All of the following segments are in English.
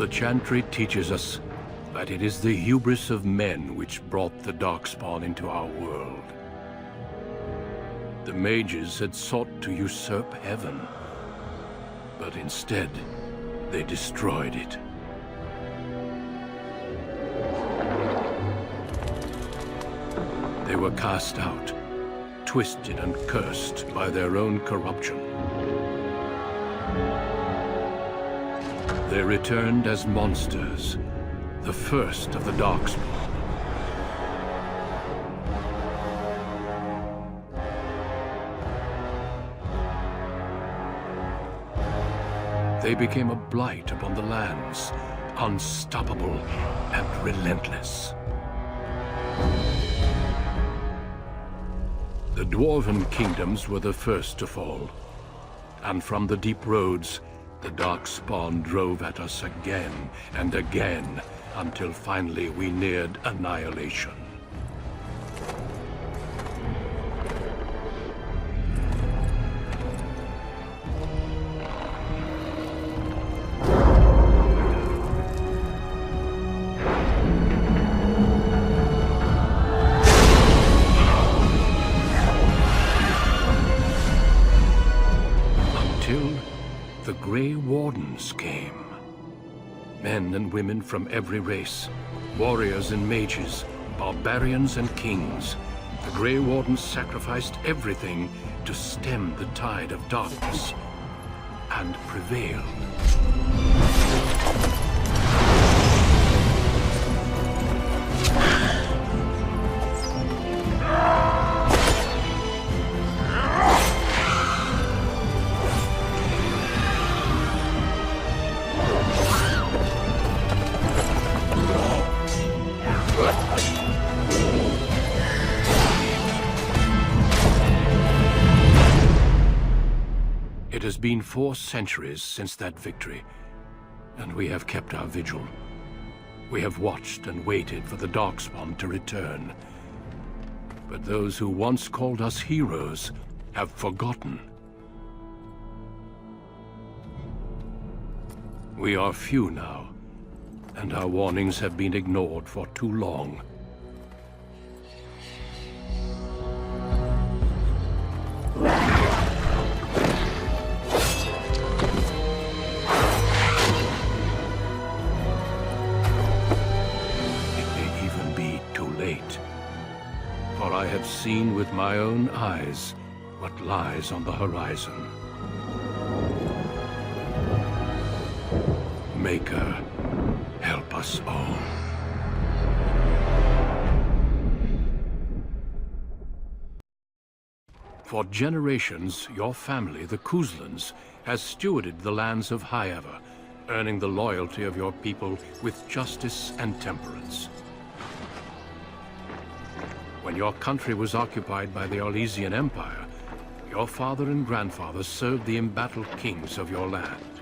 The Chantry teaches us that it is the hubris of men which brought the Darkspawn into our world. The mages had sought to usurp heaven, but instead, they destroyed it. They were cast out, twisted and cursed by their own corruption. They returned as monsters, the first of the Darkspawn. They became a blight upon the lands, unstoppable and relentless. The Dwarven kingdoms were the first to fall, and from the deep roads, the Darkspawn drove at us again and again, until finally we neared annihilation. The Grey Wardens came. Men and women from every race, warriors and mages, barbarians and kings. The Grey Wardens sacrificed everything to stem the tide of darkness, and prevailed. It has been 4 centuries since that victory, and we have kept our vigil. We have watched and waited for the Darkspawn to return. But those who once called us heroes have forgotten. We are few now, and our warnings have been ignored for too long. For I have seen with my own eyes what lies on the horizon. Maker, help us all. For generations, your family, the Couslands, has stewarded the lands of Highever, earning the loyalty of your people with justice and temperance. When your country was occupied by the Orlesian Empire, your father and grandfather served the embattled kings of your land.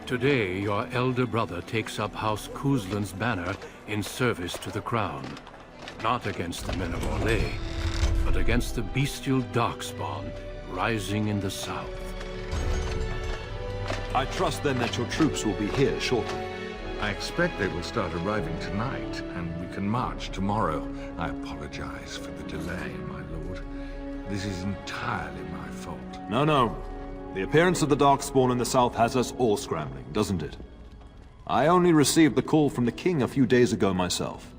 Today, your elder brother takes up House Cousland's banner in service to the crown, not against the men of Orlais, but against the bestial Darkspawn rising in the south. I trust then that your troops will be here shortly. I expect they will start arriving tonight, and we can march tomorrow. I apologize for the delay, my lord. This is entirely my fault. No. The appearance of the Darkspawn in the south has us all scrambling, doesn't it? I only received the call from the king a few days ago myself.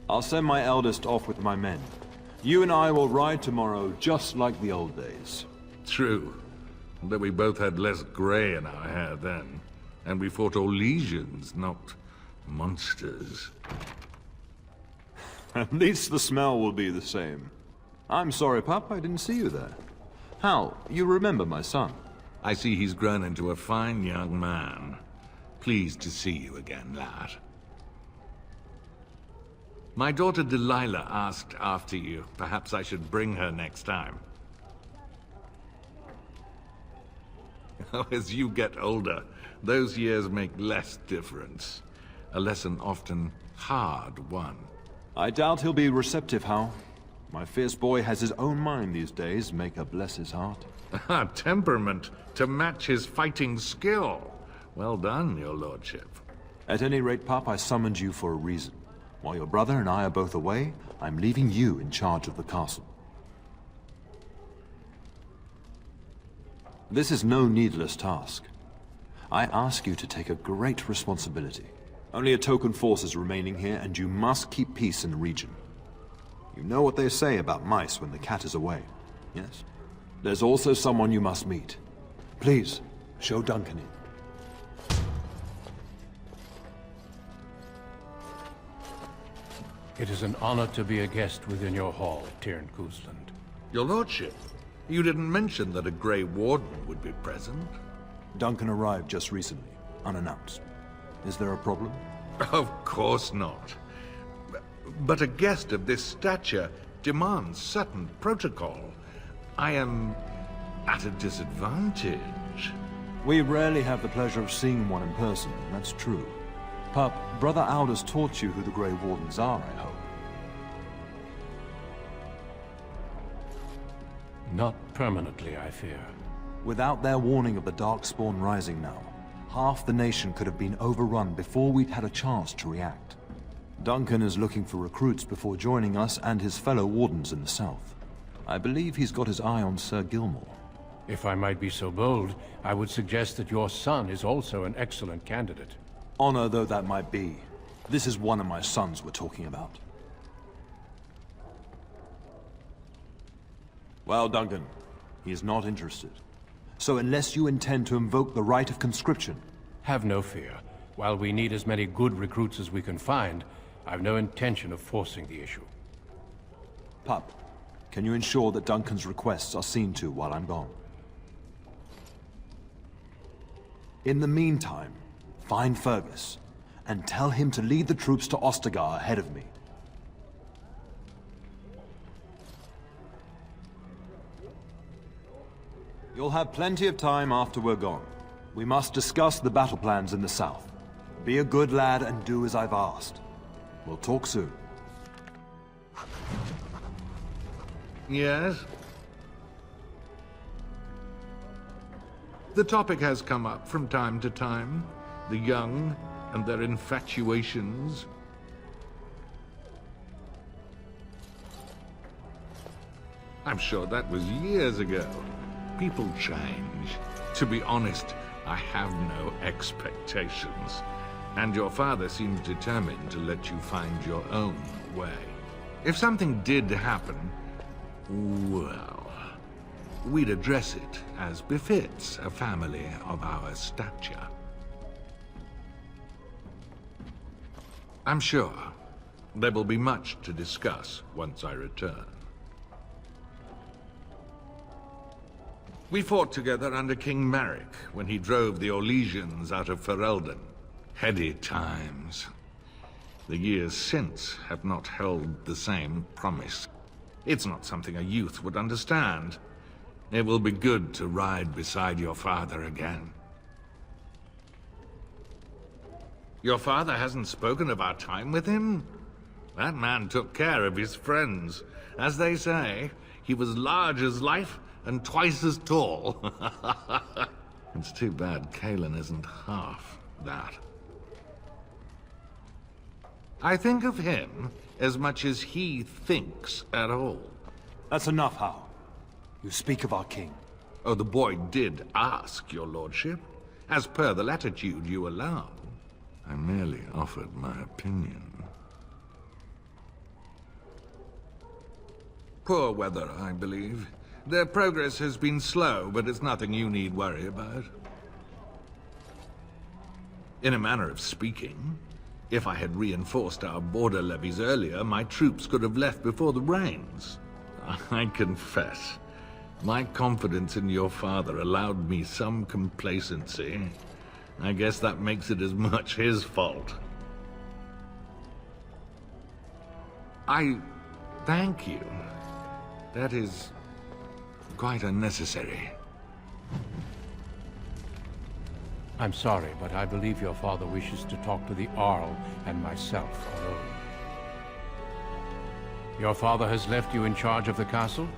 I'll send my eldest off with my men. You and I will ride tomorrow just like the old days. True. Although we both had less grey in our hair then. And we fought Orlesians, not monsters. At least the smell will be the same. I'm sorry, Pup, I didn't see you there. Hal, you remember my son? I see he's grown into a fine young man. Pleased to see you again, lad. My daughter Delilah asked after you. Perhaps I should bring her next time. As you get older, those years make less difference. A lesson often hard won. I doubt he'll be receptive, Hal. My fierce boy has his own mind these days, may God bless his heart. Temperament to match his fighting skill. Well done, your lordship. At any rate, Pup, I summoned you for a reason. While your brother and I are both away, I'm leaving you in charge of the castle. This is no needless task. I ask you to take a great responsibility. Only a token force is remaining here, and you must keep peace in the region. You know what they say about mice when the cat is away, yes? There's also someone you must meet. Please, show Duncan in. It is an honor to be a guest within your hall, Tyrn Cousland. Your lordship, you didn't mention that a Grey Warden would be present. Duncan arrived just recently, unannounced. Is there a problem? Of course not. But a guest of this stature demands certain protocol. I am at a disadvantage. We rarely have the pleasure of seeing one in person, that's true. Pup, Brother Aldous taught you who the Grey Wardens are, I hope. Not permanently, I fear. Without their warning of the Darkspawn rising now, half the nation could have been overrun before we'd had a chance to react. Duncan is looking for recruits before joining us and his fellow Wardens in the south. I believe he's got his eye on Sir Gilmore. If I might be so bold, I would suggest that your son is also an excellent candidate. Honor though that might be, this is one of my sons we're talking about. Well, Duncan, he is not interested. So unless you intend to invoke the right of conscription... Have no fear. While we need as many good recruits as we can find, I've no intention of forcing the issue. Pup, can you ensure that Duncan's requests are seen to while I'm gone? In the meantime, find Fergus, and tell him to lead the troops to Ostagar ahead of me. You'll have plenty of time after we're gone. We must discuss the battle plans in the south. Be a good lad and do as I've asked. We'll talk soon. Yes? The topic has come up from time to time. The young and their infatuations. I'm sure that was years ago. People change. To be honest, I have no expectations. And your father seems determined to let you find your own way. If something did happen, well, we'd address it as befits a family of our stature. I'm sure there will be much to discuss once I return. We fought together under King Maric when he drove the Orlesians out of Ferelden. Heady times. The years since have not held the same promise. It's not something a youth would understand. It will be good to ride beside your father again. Your father hasn't spoken of our time with him? That man took care of his friends. As they say, he was large as life and twice as tall. It's too bad Kalen isn't half that. I think of him as much as he thinks at all. That's enough, Hal. You speak of our king. Oh, the boy did ask, your lordship, as per the latitude you allow. I merely offered my opinion. Poor weather, I believe. Their progress has been slow, but it's nothing you need worry about. In a manner of speaking, if I had reinforced our border levies earlier, my troops could have left before the rains. I confess, my confidence in your father allowed me some complacency. I guess that makes it as much his fault. I thank you. That is quite unnecessary. I'm sorry, but I believe your father wishes to talk to the Arl and myself alone. Your father has left you in charge of the castle?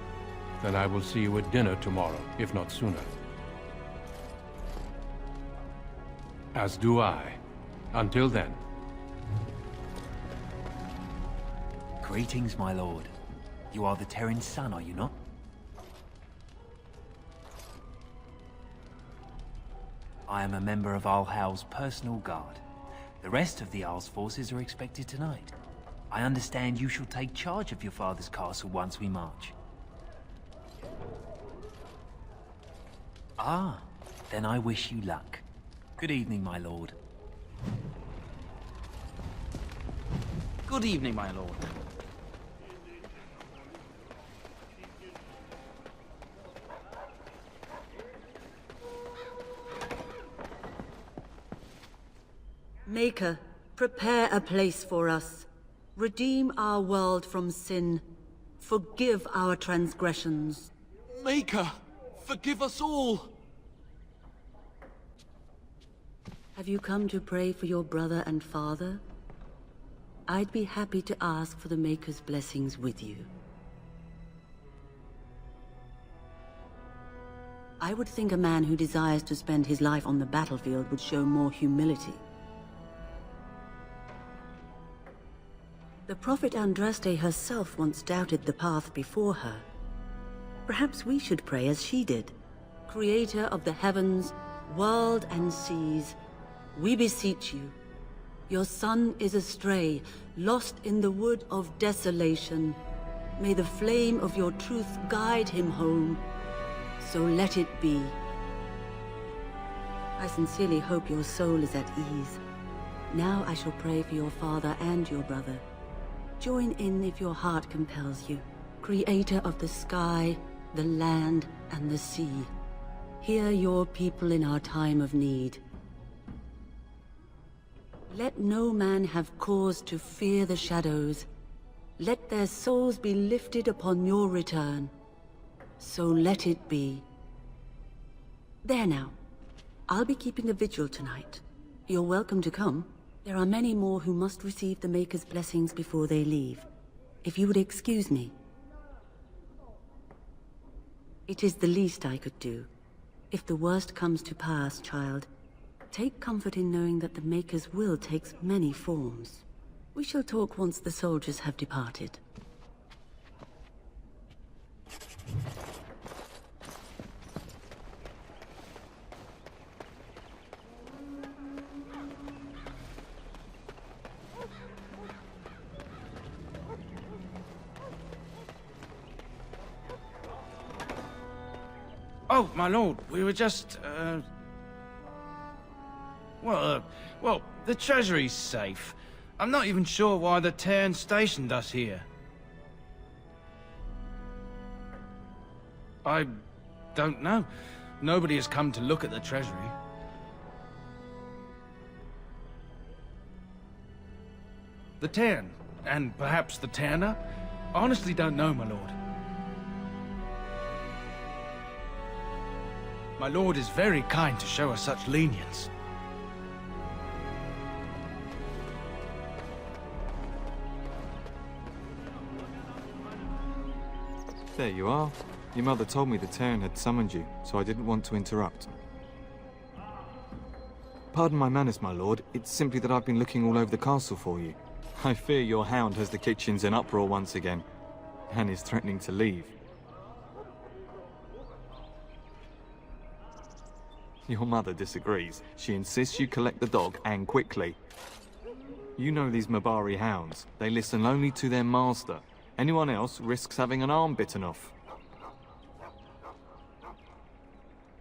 Then I will see you at dinner tomorrow, if not sooner. As do I. Until then. Greetings, my lord. You are the Terran's son, are you not? I am a member of Alhail's personal guard. The rest of the Arl's forces are expected tonight. I understand you shall take charge of your father's castle once we march. Ah, then I wish you luck. Good evening, my lord. Good evening, my lord. Maker, prepare a place for us. Redeem our world from sin. Forgive our transgressions. Maker, forgive us all! Have you come to pray for your brother and father? I'd be happy to ask for the Maker's blessings with you. I would think a man who desires to spend his life on the battlefield would show more humility. The Prophet Andraste herself once doubted the path before her. Perhaps we should pray as she did. Creator of the heavens, world and seas, we beseech you. Your son is astray, lost in the wood of desolation. May the flame of your truth guide him home. So let it be. I sincerely hope your soul is at ease. Now I shall pray for your father and your brother. Join in if your heart compels you. Creator of the sky, the land, and the sea. Hear your people in our time of need. Let no man have cause to fear the shadows. Let their souls be lifted upon your return. So let it be. There now. I'll be keeping a vigil tonight. You're welcome to come. There are many more who must receive the Maker's blessings before they leave. If you would excuse me. It is the least I could do. If the worst comes to pass, child, take comfort in knowing that the Maker's will takes many forms. We shall talk once the soldiers have departed. Oh, my lord, we were just, well, the treasury's safe. I'm not even sure why the Terran stationed us here. I don't know. Nobody has come to look at the treasury. The Terran, and perhaps the Terraner? I honestly don't know, my lord. My lord is very kind to show us such lenience. There you are. Your mother told me the Terran had summoned you, so I didn't want to interrupt. Pardon my manners, my lord. It's simply that I've been looking all over the castle for you. I fear your hound has the kitchens in uproar once again, and is threatening to leave. Your mother disagrees. She insists you collect the dog, and quickly. You know these Mabari hounds. They listen only to their master. Anyone else risks having an arm bitten off.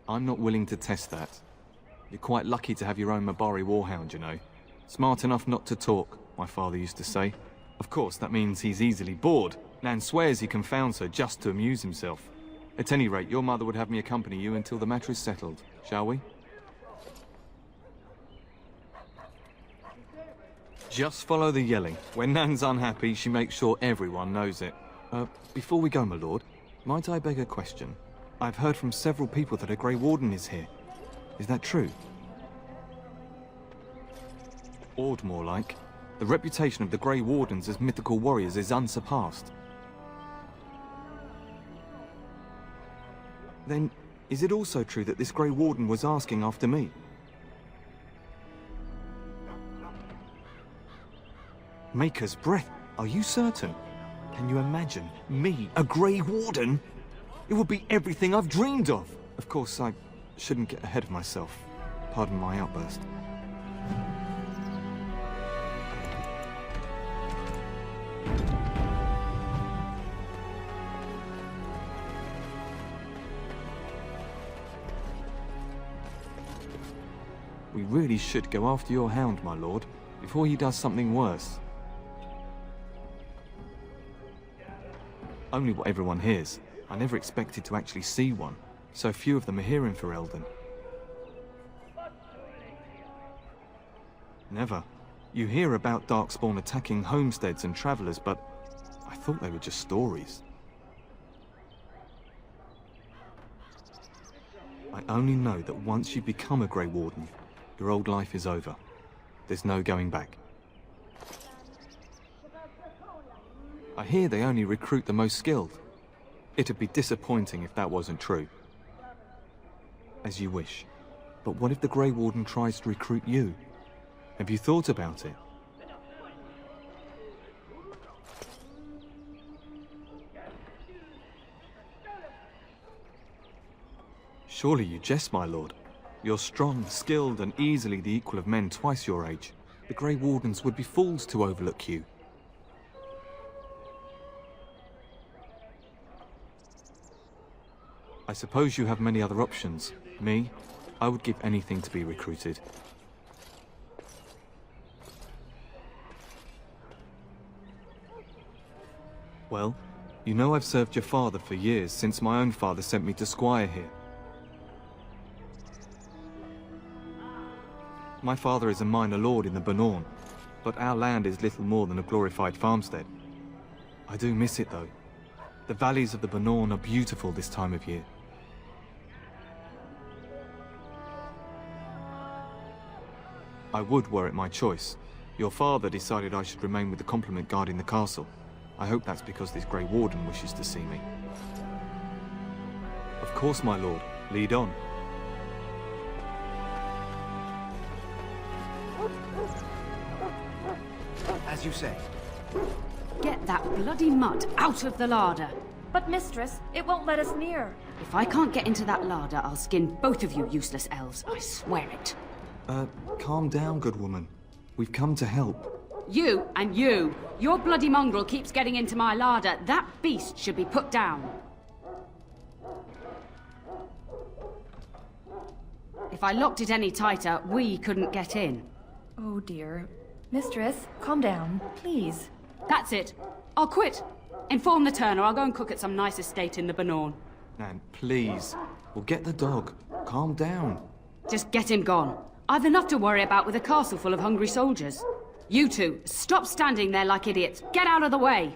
I'm not willing to test that. You're quite lucky to have your own Mabari warhound, you know. Smart enough not to talk, my father used to say. Of course, that means he's easily bored. Nan swears he confounds her just to amuse himself. At any rate, your mother would have me accompany you until the matter is settled. Shall we? Just follow the yelling. When Nan's unhappy, she makes sure everyone knows it. Before we go, my lord, might I beg a question? I've heard from several people that a Grey Warden is here. Is that true? Awed, more like. The reputation of the Grey Wardens as mythical warriors is unsurpassed. Then, is it also true that this Grey Warden was asking after me? Maker's breath. Are you certain? Can you imagine me, a Grey Warden? It would be everything I've dreamed of. Of course, I shouldn't get ahead of myself. Pardon my outburst. We really should go after your hound, my lord, before he does something worse. Only what everyone hears. I never expected to actually see one. So few of them are here in Ferelden. Never. You hear about Darkspawn attacking homesteads and travelers, but I thought they were just stories. I only know that once you become a Grey Warden, your old life is over. There's no going back. I hear they only recruit the most skilled. It'd be disappointing if that wasn't true. As you wish. But what if the Grey Warden tries to recruit you? Have you thought about it? Surely you jest, my lord. You're strong, skilled, and easily the equal of men twice your age. The Grey Wardens would be fools to overlook you. I suppose you have many other options. Me? I would give anything to be recruited. Well, you know I've served your father for years, since my own father sent me to squire here. My father is a minor lord in the Bannorn, but our land is little more than a glorified farmstead. I do miss it, though. The valleys of the Bannorn are beautiful this time of year. I would were it my choice. Your father decided I should remain with the complement guarding the castle. I hope that's because this Grey Warden wishes to see me. Of course, my lord. Lead on. As you say. Get that bloody mutt out of the larder. But mistress, it won't let us near. If I can't get into that larder, I'll skin both of you useless elves. I swear it. Calm down, good woman. We've come to help. You and you. Your bloody mongrel keeps getting into my larder. That beast should be put down. If I locked it any tighter, we couldn't get in. Oh dear. Mistress, calm down, please. That's it. I'll quit. Inform the turner. I'll go and cook at some nice estate in the Bannorn. Nan, please. We'll get the dog. Calm down. Just get him gone. I've enough to worry about with a castle full of hungry soldiers. You two, stop standing there like idiots. Get out of the way.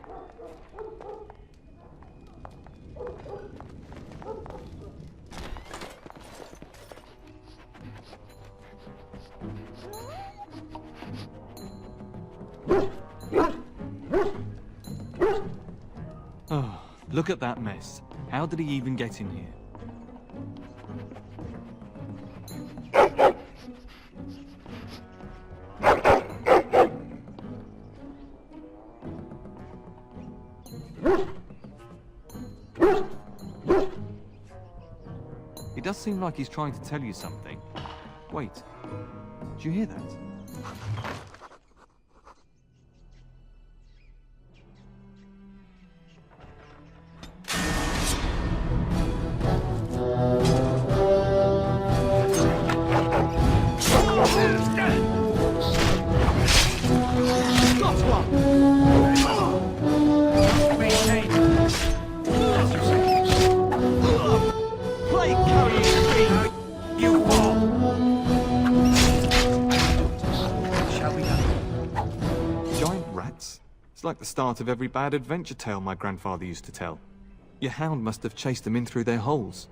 Oh, look at that mess. How did he even get in here? It does seem like he's trying to tell you something. Wait, do you hear that? It's like the start of every bad adventure tale my grandfather used to tell. Your hound must have chased them in through their holes.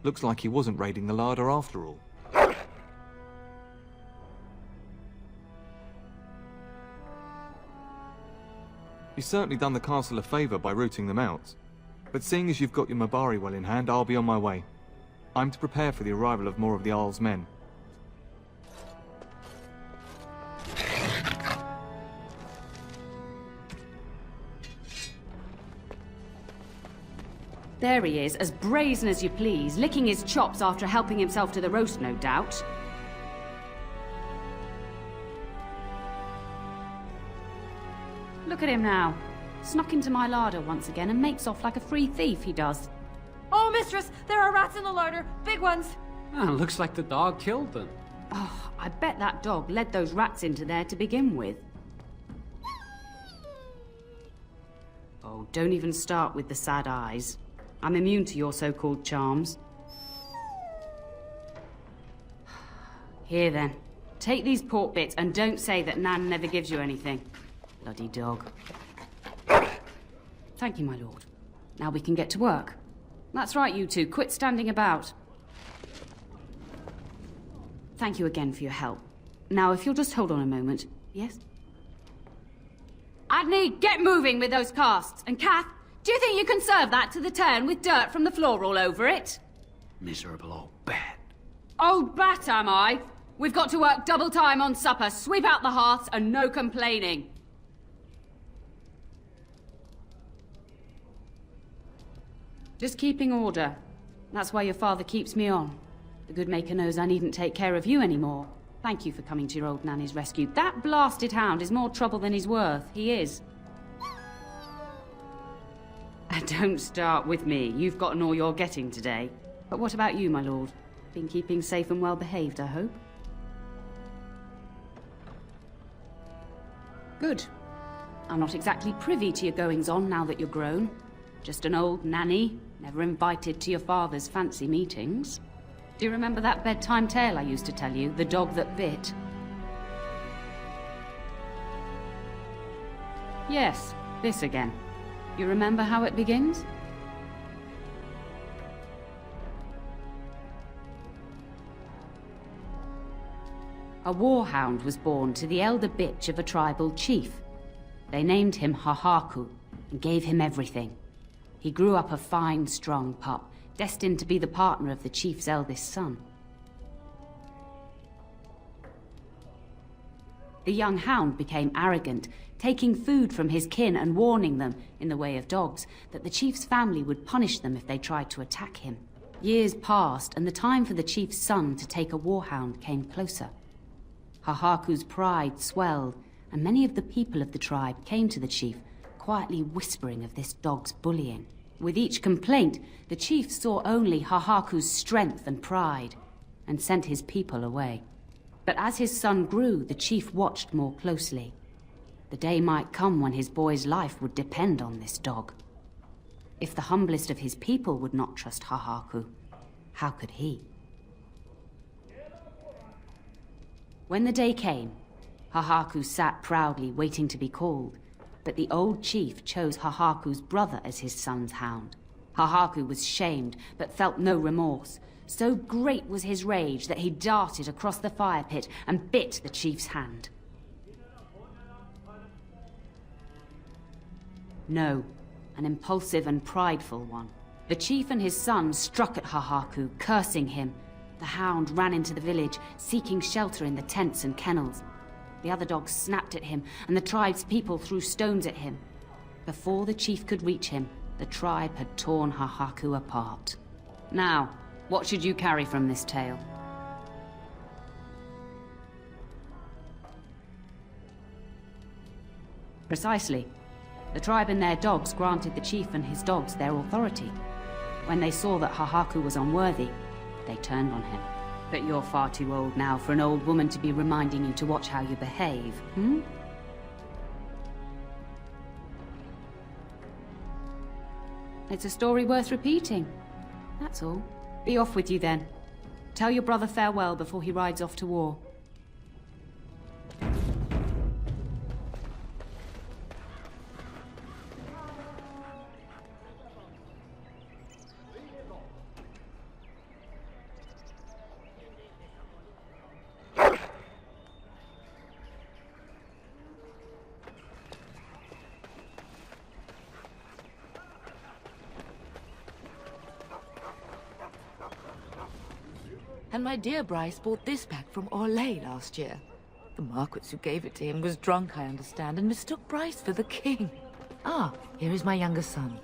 Looks like he wasn't raiding the larder after all. You've certainly done the castle a favour by rooting them out. But seeing as you've got your Mabari well in hand, I'll be on my way. I'm to prepare for the arrival of more of the Jarl's men. There he is, as brazen as you please, licking his chops after helping himself to the roast, no doubt. Look at him now. Snuck into my larder once again and makes off like a free thief, he does. Oh, mistress! There are rats in the larder! Big ones! Ah, looks like the dog killed them. Oh, I bet that dog led those rats into there to begin with. Oh, don't even start with the sad eyes. I'm immune to your so-called charms. Here then. Take these pork bits and don't say that Nan never gives you anything. Bloody dog. Thank you, my lord. Now we can get to work. That's right, you two. Quit standing about. Thank you again for your help. Now, if you'll just hold on a moment. Yes? Adney, get moving with those casts. And Kath, do you think you can serve that to the turn with dirt from the floor all over it? Miserable old bat. Old bat, am I? We've got to work double time on supper, sweep out the hearths, and no complaining. Just keeping order. That's why your father keeps me on. The good maker knows I needn't take care of you anymore. Thank you for coming to your old nanny's rescue. That blasted hound is more trouble than he's worth. He is. Don't start with me. You've gotten all you're getting today. But what about you, my lord? Been keeping safe and well behaved, I hope? Good. I'm not exactly privy to your goings-on now that you're grown. Just an old nanny, never invited to your father's fancy meetings. Do you remember that bedtime tale I used to tell you, the dog that bit? Yes, this again. You remember how it begins? A warhound was born to the elder bitch of a tribal chief. They named him Hahaku and gave him everything. He grew up a fine, strong pup, destined to be the partner of the chief's eldest son. The young hound became arrogant, taking food from his kin and warning them, in the way of dogs, that the chief's family would punish them if they tried to attack him. Years passed, and the time for the chief's son to take a warhound came closer. Hahaku's pride swelled, and many of the people of the tribe came to the chief, quietly whispering of this dog's bullying. With each complaint, the chief saw only Hahaku's strength and pride, and sent his people away. But as his son grew, the chief watched more closely. The day might come when his boy's life would depend on this dog. If the humblest of his people would not trust Hahaku, how could he? When the day came, Hahaku sat proudly waiting to be called, but the old chief chose Hahaku's brother as his son's hound. Hahaku was shamed, but felt no remorse. So great was his rage that he darted across the fire pit and bit the chief's hand. No, an impulsive and prideful one. The chief and his son struck at Hahaku, cursing him. The hound ran into the village, seeking shelter in the tents and kennels. The other dogs snapped at him, and the tribe's people threw stones at him. Before the chief could reach him, the tribe had torn Hahaku apart. Now, what should you carry from this tale? Precisely. The tribe and their dogs granted the chief and his dogs their authority. When they saw that Hahaku was unworthy, they turned on him. But you're far too old now for an old woman to be reminding you to watch how you behave, hmm? It's a story worth repeating. That's all. Be off with you then. Tell your brother farewell before he rides off to war. And my dear Bryce bought this back from Orlais last year. The Marquis who gave it to him was drunk, I understand, and mistook Bryce for the king. Ah, here is my younger son.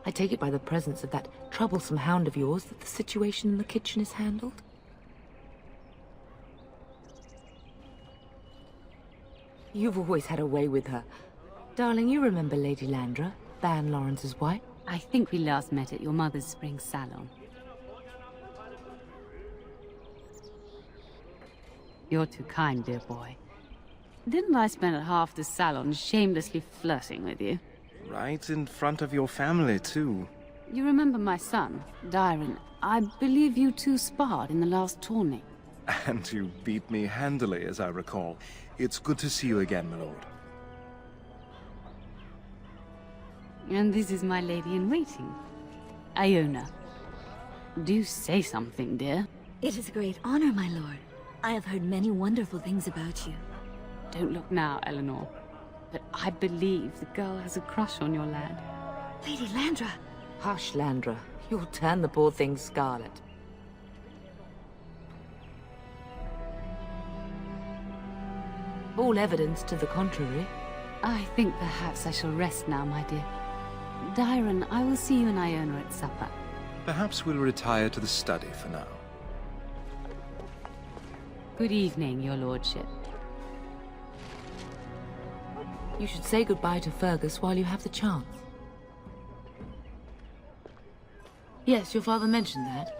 I take it by the presence of that troublesome hound of yours that the situation in the kitchen is handled? You've always had a way with her. Darling, you remember Lady Landra, Ban Lawrence's wife? I think we last met at your mother's spring salon. You're too kind, dear boy. Didn't I spend half the salon shamelessly flirting with you? Right in front of your family, too. You remember my son, Dyron. I believe you two sparred in the last tourney. And you beat me handily, as I recall. It's good to see you again, my lord. And this is my lady-in-waiting, Iona. Do say something, dear. It is a great honor, my lord. I have heard many wonderful things about you. Don't look now, Eleanor. But I believe the girl has a crush on your lad. Lady Landra! Hush, Landra. You'll turn the poor thing scarlet. All evidence to the contrary. I think perhaps I shall rest now, my dear. Dyron, I will see you and Iona at supper. Perhaps we'll retire to the study for now. Good evening, your lordship. You should say goodbye to Fergus while you have the chance. Yes, your father mentioned that.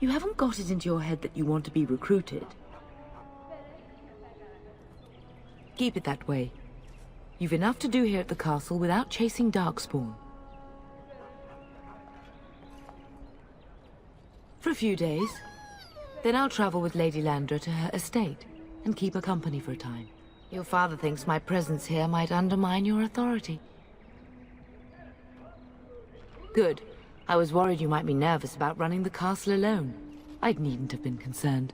You haven't got it into your head that you want to be recruited. Keep it that way. You've enough to do here at the castle without chasing Darkspawn. For a few days. Then I'll travel with Lady Landra to her estate and keep her company for a time. Your father thinks my presence here might undermine your authority. Good. I was worried you might be nervous about running the castle alone. I needn't have been concerned.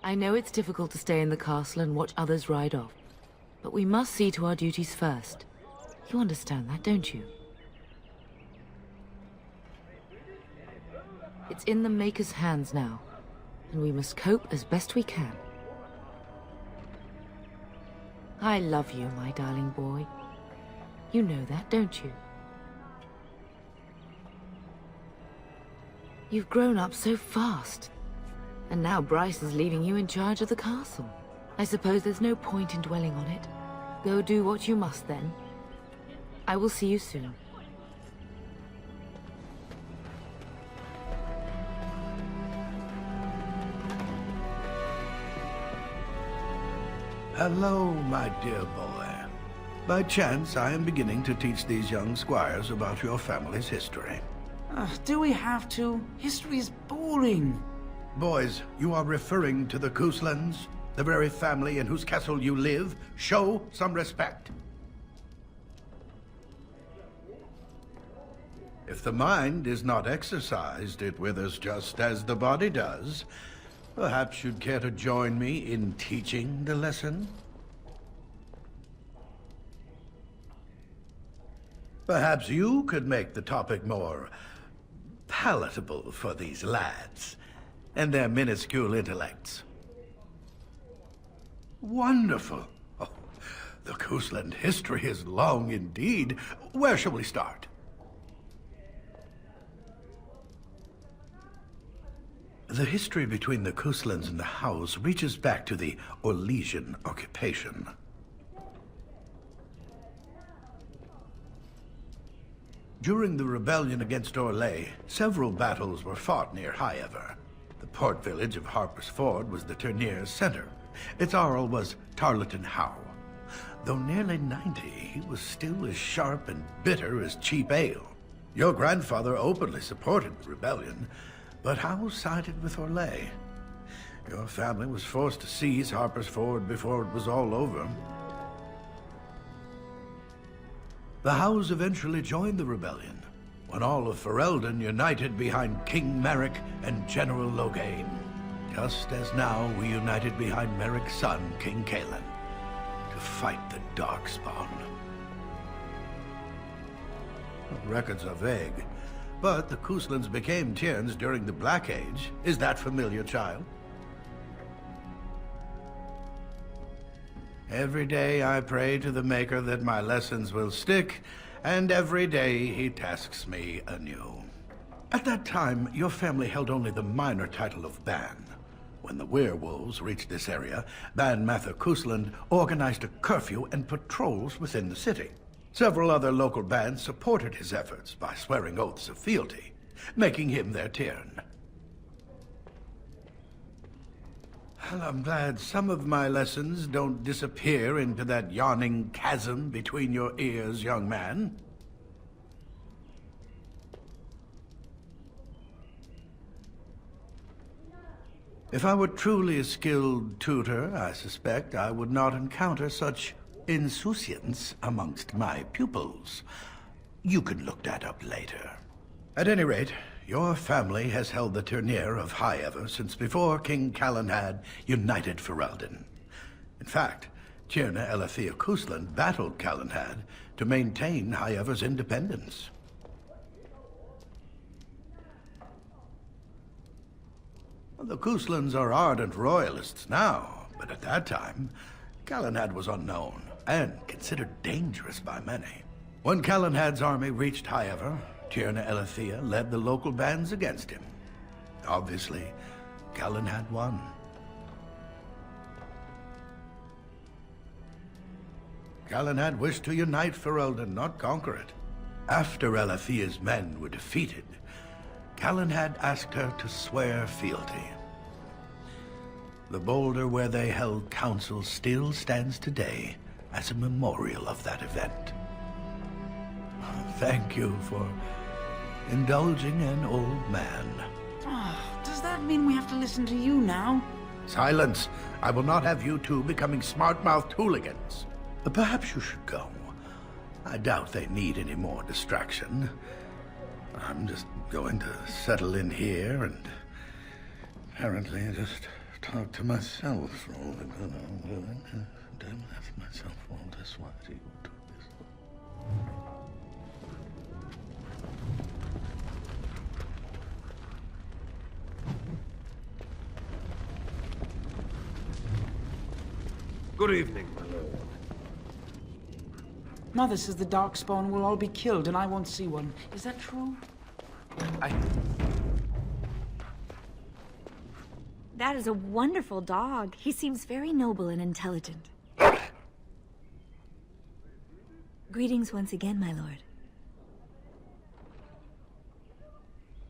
I know it's difficult to stay in the castle and watch others ride off, but we must see to our duties first. You understand that, don't you? It's in the Maker's hands now, and we must cope as best we can. I love you, my darling boy. You know that, don't you? You've grown up so fast, and now Bryce is leaving you in charge of the castle. I suppose there's no point in dwelling on it. Go do what you must, then. I will see you soon. Hello, my dear boy. By chance, I am beginning to teach these young squires about your family's history. Do we have to? History is boring. Boys, you are referring to the Couslands, the very family in whose castle you live. Show some respect. If the mind is not exercised, it withers just as the body does. Perhaps you'd care to join me in teaching the lesson? Perhaps you could make the topic more palatable for these lads and their minuscule intellects. Wonderful. Oh, the Cousland history is long indeed. Where shall we start? The history between the Couslands and the Howes reaches back to the Orlesian occupation. During the rebellion against Orlais, several battles were fought near Highever. The port village of Harper's Ford was the tournier's center. Its Jarl was Tarleton Howe. Though nearly 90, he was still as sharp and bitter as cheap ale. Your grandfather openly supported the rebellion, but Howe sided with Orlais. Your family was forced to seize Harper's Ford before it was all over. The Howes eventually joined the rebellion, when all of Ferelden united behind King Merrick and General Loghain, just as now we united behind Merrick's son, King Cousland, to fight the Darkspawn. Records are vague, but the Couslands became Tierns during the Black Age. Is that familiar, child? Every day I pray to the Maker that my lessons will stick, and every day he tasks me anew. At that time, your family held only the minor title of Ban. When the werewolves reached this area, Ban Mather Cousland organized a curfew and patrols within the city. Several other local bands supported his efforts by swearing oaths of fealty, making him their Tyrn. Well, I'm glad some of my lessons don't disappear into that yawning chasm between your ears, young man. If I were truly a skilled tutor, I suspect I would not encounter such insouciance amongst my pupils. You can look that up later. At any rate, your family has held the Tyrnir of High Ever since before King Calenhad united Ferelden. In fact, Tyrna Elethea Cousland battled Calenhad to maintain High Ever's independence. Well, the Couslands are ardent royalists now, but at that time, Calenhad was unknown and considered dangerous by many. When Calenhad's army reached High Ever, Tyrna Elethea led the local bands against him. Obviously, Calenhad won. Calenhad wished to unite Ferelden, not conquer it. After Elethea's men were defeated, Calenhad asked her to swear fealty. The boulder where they held council still stands today as a memorial of that event. Thank you for indulging an old man. Does that mean we have to listen to you now? Silence! I will not have you two becoming smart-mouthed hooligans. Perhaps you should go. I doubt they need any more distraction. I'm just going to settle in here and apparently just talk to myself for all the good I'm doing. Damn, left myself all this while you do this. Good evening, my lord. Mother says the Darkspawn will all be killed and I won't see one. Is that true? That is a wonderful dog. He seems very noble and intelligent. Greetings once again, my lord.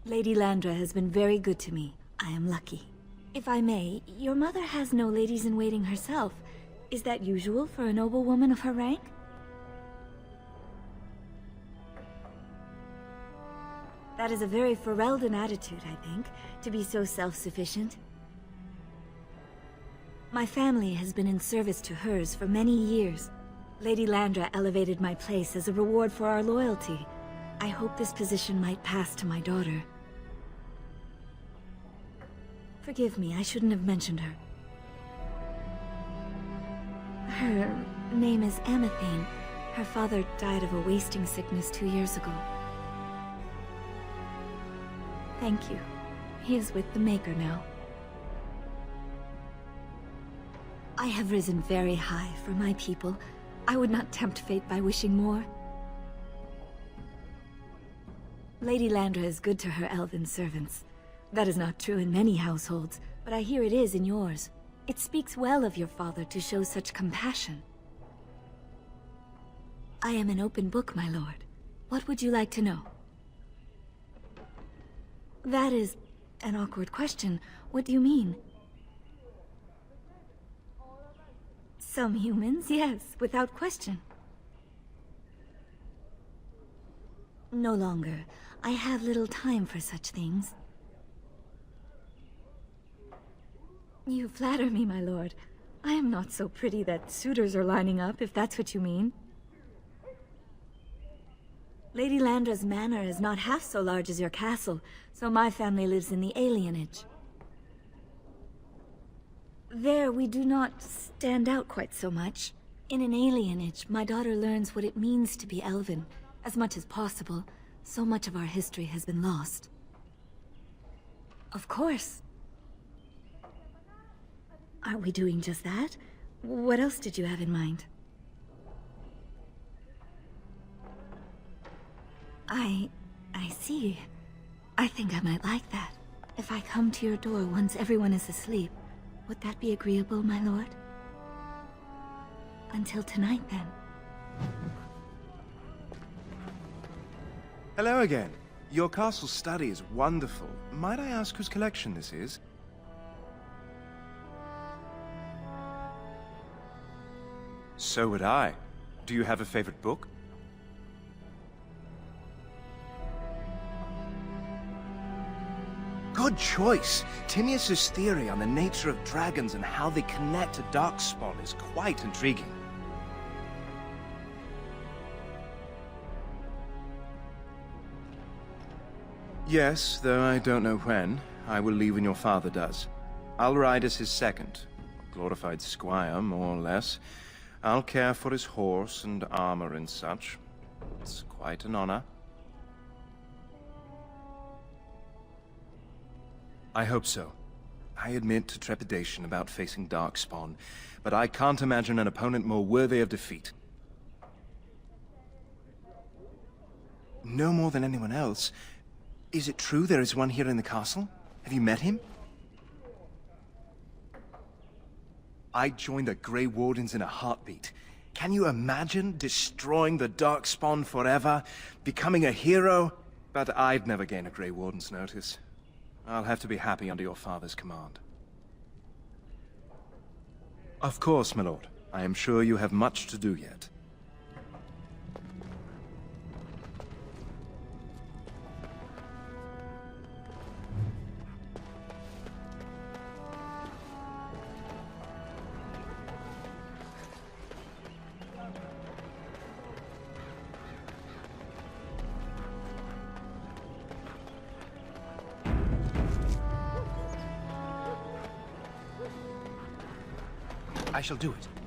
Lady Landra has been very good to me. I am lucky. If I may, your mother has no ladies-in-waiting herself. Is that usual for a noblewoman of her rank? That is a very Ferelden attitude, I think, to be so self-sufficient. My family has been in service to hers for many years. Lady Landra elevated my place as a reward for our loyalty. I hope this position might pass to my daughter. Forgive me, I shouldn't have mentioned her. Her name is Amathane. Her father died of a wasting sickness 2 years ago. Thank you. He is with the Maker now. I have risen very high for my people. I would not tempt fate by wishing more. Lady Landra is good to her elven servants. That is not true in many households, but I hear it is in yours. It speaks well of your father to show such compassion. I am an open book, my lord. What would you like to know? That is an awkward question. What do you mean? Some humans, yes, without question. No longer. I have little time for such things. You flatter me, my lord. I am not so pretty that suitors are lining up, if that's what you mean. Lady Landra's manor is not half so large as your castle, so my family lives in the alienage. There, we do not stand out quite so much. In an alienage, my daughter learns what it means to be elven, as much as possible. So much of our history has been lost. Of course. Aren't we doing just that? What else did you have in mind? I see. I think I might like that. If I come to your door once everyone is asleep, would that be agreeable, my lord? Until tonight, then. Hello again. Your castle study is wonderful. Might I ask whose collection this is? So would I. Do you have a favorite book? Good choice. Timaeus' theory on the nature of dragons and how they connect to Darkspawn is quite intriguing. Yes, though I don't know when. I will leave when your father does. I'll ride as his second. A glorified squire, more or less. I'll care for his horse and armor and such. It's quite an honor. I hope so. I admit to trepidation about facing Darkspawn, but I can't imagine an opponent more worthy of defeat. No more than anyone else. Is it true there is one here in the castle? Have you met him? I'd join the Grey Wardens in a heartbeat. Can you imagine destroying the Darkspawn forever? Becoming a hero? But I'd never gain a Grey Warden's notice. I'll have to be happy under your father's command. Of course, my lord. I am sure you have much to do yet. I shall do it.